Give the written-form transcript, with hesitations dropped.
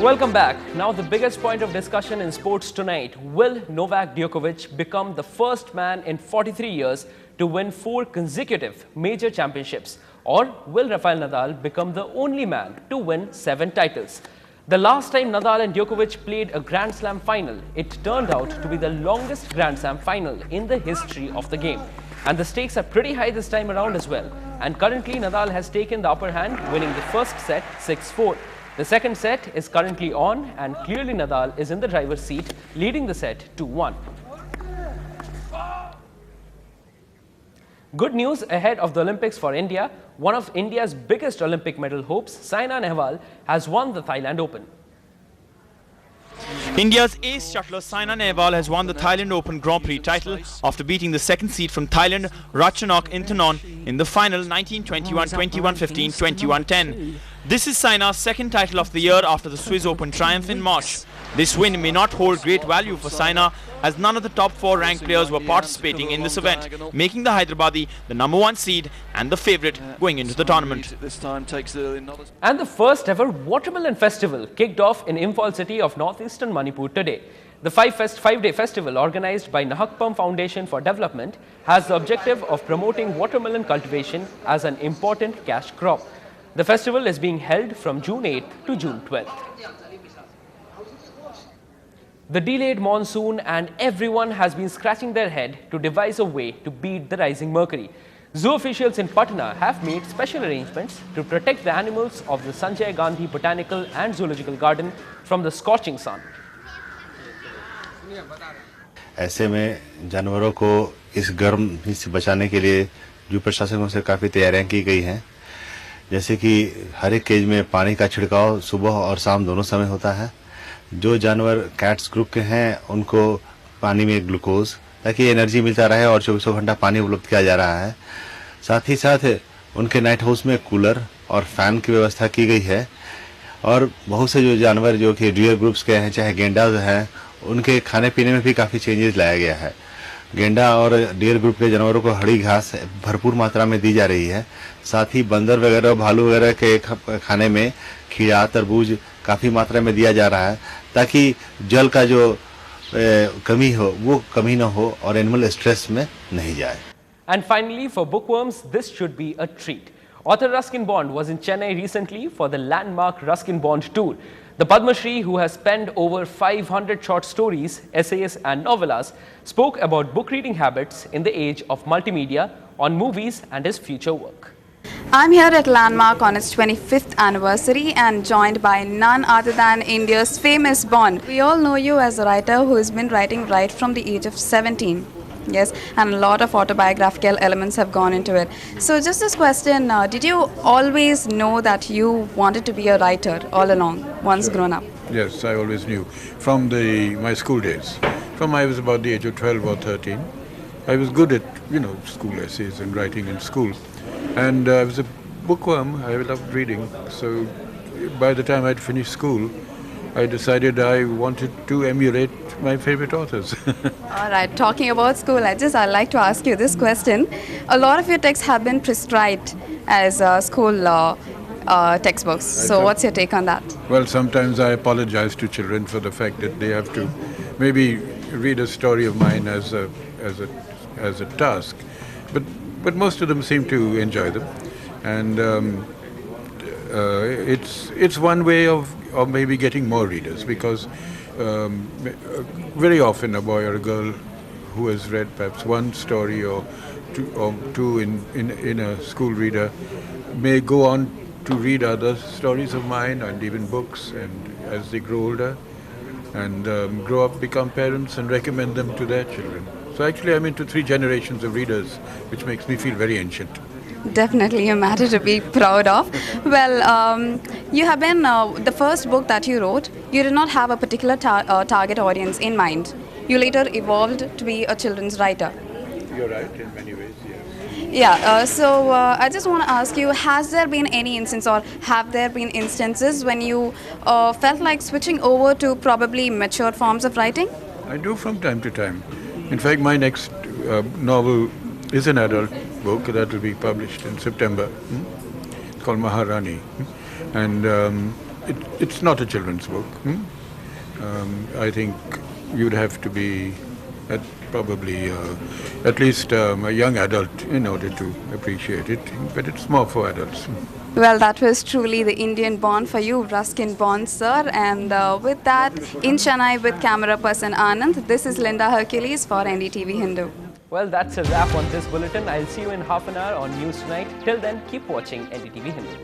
Welcome back. Now the biggest point of discussion in sports tonight. Will Novak Djokovic become the first man in 43 years to win 4 consecutive major championships? Or will Rafael Nadal become the only man to win 7 titles? The last time Nadal and Djokovic played a Grand Slam final, it turned out to be the longest Grand Slam final in the history of the game. And the stakes are pretty high this time around as well. And currently Nadal has taken the upper hand, winning the first set 6-4. The second set is currently on and clearly Nadal is in the driver's seat, leading the set 2-1. Good news ahead of the Olympics for India. One of India's biggest Olympic medal hopes, Saina Nehwal, has won the Thailand Open. India's ace shuttler Saina Nehwal has won the Thailand Open Grand Prix title after beating the second seed from Thailand, Ratchanok Intanon, in the final 19-21, 21-15, 21-10. This is Saina's second title of the year after the Swiss Open triumph in March. This win may not hold great value for Saina as none of the top 4 ranked players were participating in this event, making the Hyderabadi the #1 seed and the favourite going into the tournament. And the first ever Watermelon Festival kicked off in Imphal city of northeastern Manipur today. The 5-day festival organized by Nahakpam Foundation for Development has the objective of promoting watermelon cultivation as an important cash crop. The festival is being held from June 8th to June 12th. The delayed monsoon and everyone has been scratching their head to devise a way to beat the rising mercury. Zoo officials in Patna have made special arrangements to protect the animals of the Sanjay Gandhi Botanical and Zoological Garden from the scorching sun. ऐसे में जानवरों को इस गर्मी से बचाने के लिए जू प्रशासनों से काफ़ी तैयारियां की गई हैं। जैसे कि हर एक केज में पानी का छिड़काव सुबह और शाम दोनों समय होता है। जो जानवर कैट्स ग्रुप के हैं उनको पानी में ग्लूकोज ताकि एनर्जी मिलता रहे और 24 घंटा पानी उपलब्ध किया जा रहा है। साथ ही साथ उनके नाइट हाउस में कूलर और फैन की व्यवस्था की गई है और बहुत से जो जानवर जो कि डियर ग्रुप्स के हैं चाहे गेंडाज हैं उनके खाने पीने में भी काफ़ी चेंजेस लाया गया है। गेंडा और डियर ग्रुप के जानवरों को हरी घास भरपूर मात्रा में दी जा रही है। साथ ही बंदर वगैरह भालू वगैरह के खाने में खीरा तरबूज काफ़ी मात्रा में दिया जा रहा है ताकि जल का जो कमी हो वो कमी न हो और एनिमल स्ट्रेस में नहीं जाए। And finally, for bookworms, this should be a treat. Author Ruskin Bond was in Chennai recently for the landmark Ruskin Bond tour. The Padma Shri, who has penned over 500 short stories, essays and novellas, spoke about book reading habits in the age of multimedia, on movies and his future work. I'm here at Landmark on its 25th anniversary and joined by none other than India's famous Bond. We all know you as a writer who has been writing right from the age of 17. Yes, and a lot of autobiographical elements have gone into it. So just this question, did you always know that you wanted to be a writer all along, once grown up? Yes, I always knew. From my school days. From I was about the age of 12 or 13. I was good at, school essays and writing in school. And I was a bookworm. I loved reading. So by the time I'd finished school, I decided I wanted to emulate my favorite authors. All right, talking about school, I'd like to ask you this question. A lot of your texts have been prescribed as school textbooks. So what's your take on that? Well, sometimes I apologize to children for the fact that they have to maybe read a story of mine as a task. But most of them seem to enjoy them. And it's one way of maybe getting more readers because very often a boy or a girl who has read perhaps one story or two in a school reader may go on to read other stories of mine and even books, and as they grow older and grow up, become parents and recommend them to their children. So actually I'm into 3 generations of readers, which makes me feel very ancient. Definitely a matter to be proud of. Well, you have been the first book that you wrote. You did not have a particular target audience in mind. You later evolved to be a children's writer. You're right in many ways, yes. Yeah, so I just want to ask you, has there been any instance or have there been instances when you felt like switching over to probably mature forms of writing? I do from time to time. In fact, my next novel is an adult book that will be published in September. It's called Maharani. And it's not a children's book. I think you'd have to be probably at least a young adult in order to appreciate it, but it's more for adults. Well, that was truly the Indian Bond for you, Ruskin Bond, sir. And with that, in Chennai with camera person Anand, this is Linda Hercules for NDTV Hindu. Well, that's a wrap on this bulletin. I'll see you in half an hour on News Tonight. Till then, keep watching NDTV Hindu.